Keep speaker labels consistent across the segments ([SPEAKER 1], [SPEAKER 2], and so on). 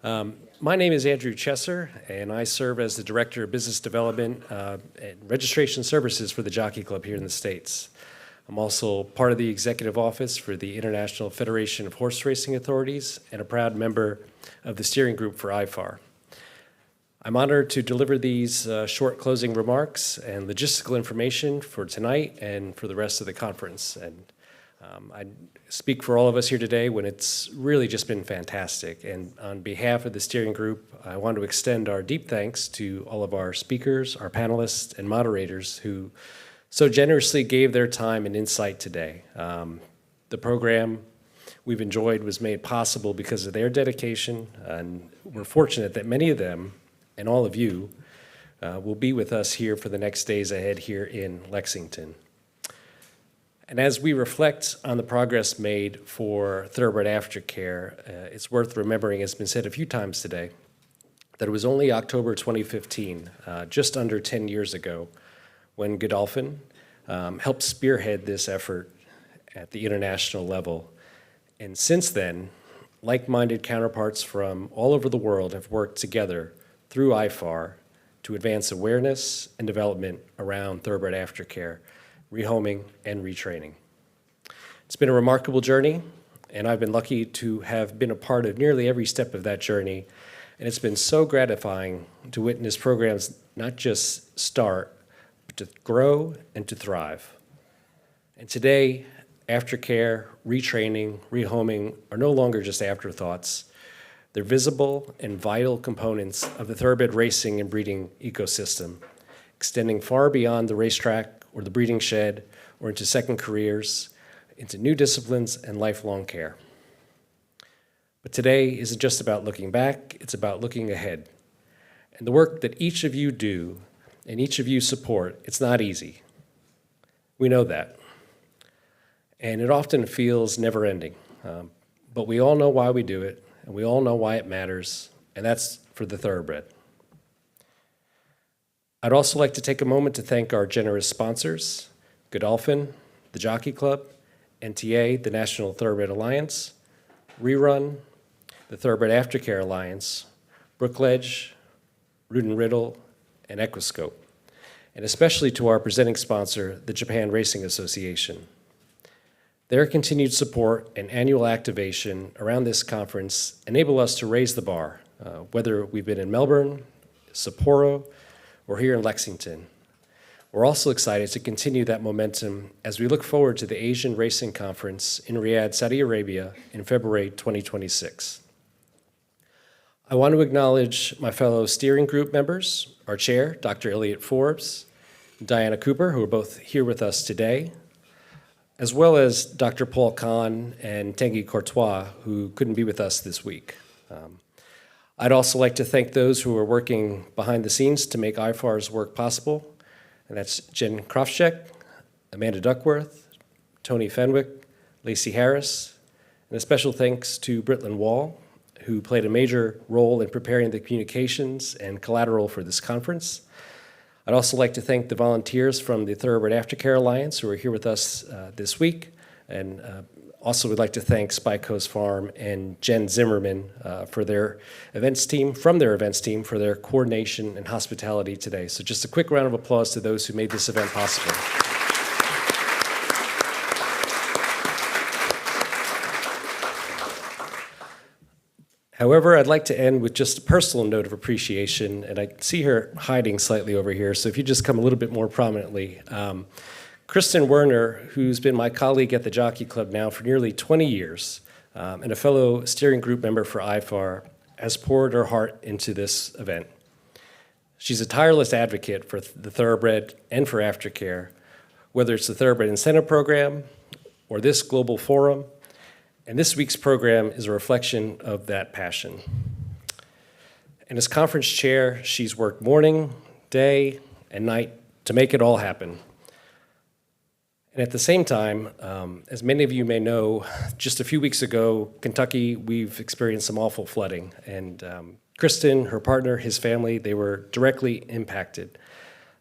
[SPEAKER 1] My name is Andrew Chesser, and I serve as the Director of Business Development and Registration Services for the Jockey Club here in the States. I'm also part of the Executive Office for the International Federation of Horse Racing Authorities and a proud member of the steering group for IFAR. I'm honored to deliver these short closing remarks and logistical information for tonight and for the rest of the conference. And I speak for all of us here today when it's really just been fantastic. And on behalf of the steering group, I want to extend our deep thanks to all of our speakers, our panelists, and moderators who so generously gave their time and insight today. The program we've enjoyed was made possible because of their dedication, and we're fortunate that many of them and all of you will be with us here for the next days ahead here in Lexington. And as we reflect on the progress made for thoroughbred aftercare, it's worth remembering, as has been said a few times today, that it was only October 2015, just under 10 years ago, when Godolphin helped spearhead this effort at the international level. And since then, like-minded counterparts from all over the world have worked together through IFAR to advance awareness and development around thoroughbred aftercare, rehoming, and retraining. It's been a remarkable journey, and I've been lucky to have been a part of nearly every step of that journey, and it's been so gratifying to witness programs not just start, but to grow and to thrive. And today, aftercare, retraining, rehoming are no longer just afterthoughts. They're visible and vital components of the thoroughbred racing and breeding ecosystem, extending far beyond the racetrack or the breeding shed, or into second careers, into new disciplines and lifelong care. But today isn't just about looking back, it's about looking ahead. And the work that each of you do and each of you support, it's not easy. We know that. And it often feels never-ending. But we all know why we do it, and we all know why it matters, and that's for the thoroughbred. I'd also like to take a moment to thank our generous sponsors, Godolphin, the Jockey Club, NTA, the National Thoroughbred Alliance, Rerun, the Thoroughbred Aftercare Alliance, Brookledge, Root and Riddle, and Equiscope, and especially to our presenting sponsor, the Japan Racing Association. Their continued support and annual activation around this conference enable us to raise the bar, whether we've been in Melbourne, Sapporo, or here in Lexington. We're also excited to continue that momentum as we look forward to the Asian Racing Conference in Riyadh, Saudi Arabia in February 2026. I want to acknowledge my fellow steering group members, our chair, Dr. Elliot Forbes, Diana Cooper, who are both here with us today, as well as Dr. Paul Kahn and Tanguy Courtois, who couldn't be with us this week. I'd also like to thank those who are working behind the scenes to make IFAR's work possible, and that's Jen Krofschek, Amanda Duckworth, Tony Fenwick, Lacey Harris, and a special thanks to Britlin Wall, who played a major role in preparing the communications and collateral for this conference. I'd also like to thank the volunteers from the Thoroughbred Aftercare Alliance who are here with us this week, and also would like to thank Spike Coast Farm and Jen Zimmerman from their events team for their coordination and hospitality today. So just a quick round of applause to those who made this event possible. However, I'd like to end with just a personal note of appreciation, and I see her hiding slightly over here, so if you just come a little bit more prominently. Kristen Werner, who's been my colleague at the Jockey Club now for nearly 20 years, and a fellow steering group member for IFAR, has poured her heart into this event. She's a tireless advocate for the thoroughbred and for aftercare, whether it's the Thoroughbred Incentive Program or this global forum, and this week's program is a reflection of that passion. And as conference chair, she's worked morning, day, and night to make it all happen. And at the same time, as many of you may know, just a few weeks ago, Kentucky, we've experienced some awful flooding. And Kristen, her partner, his family, they were directly impacted.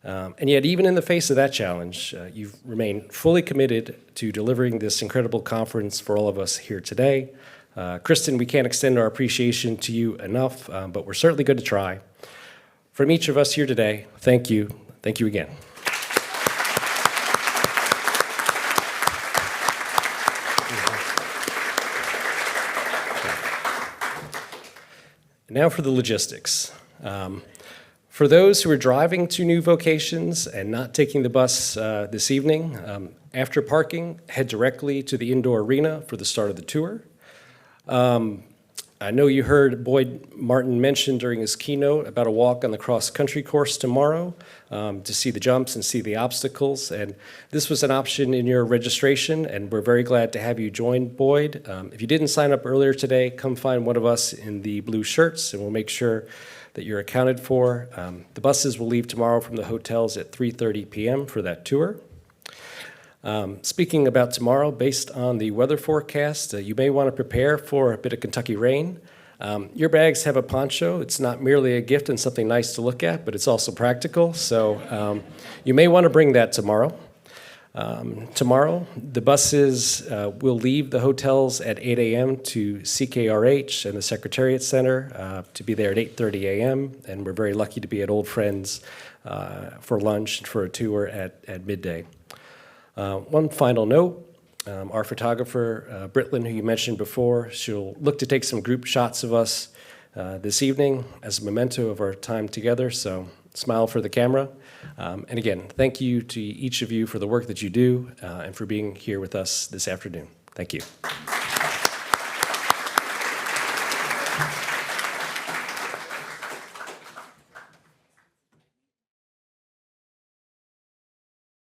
[SPEAKER 1] And yet, even in the face of that challenge, you've remained fully committed to delivering this incredible conference for all of us here today. Kristen, we can't extend our appreciation to you enough, but we're certainly going to try. From each of us here today, thank you. Thank you again. Now for the logistics. For those who are driving to new vocations and not taking the bus this evening, after parking, head directly to the indoor arena for the start of the tour. I know you heard Boyd Martin mention during his keynote about a walk on the cross-country course tomorrow to see the jumps and see the obstacles. And this was an option in your registration, and we're very glad to have you join Boyd. If you didn't sign up earlier today, come find one of us in the blue shirts, and we'll make sure that you're accounted for. The buses will leave tomorrow from the hotels at 3:30 p.m. for that tour. Speaking about tomorrow, based on the weather forecast, you may want to prepare for a bit of Kentucky rain. Your bags have a poncho. It's not merely a gift and something nice to look at, but it's also practical. So you may want to bring that tomorrow. Tomorrow, the buses will leave the hotels at 8 a.m. to CKRH and the Secretariat Center to be there at 8:30 a.m. And we're very lucky to be at Old Friends for lunch and for a tour at midday. One final note, our photographer, Britlin, who you mentioned before, she'll look to take some group shots of us this evening as a memento of our time together, so smile for the camera. And again, thank you to each of you for the work that you do and for being here with us this afternoon. Thank you.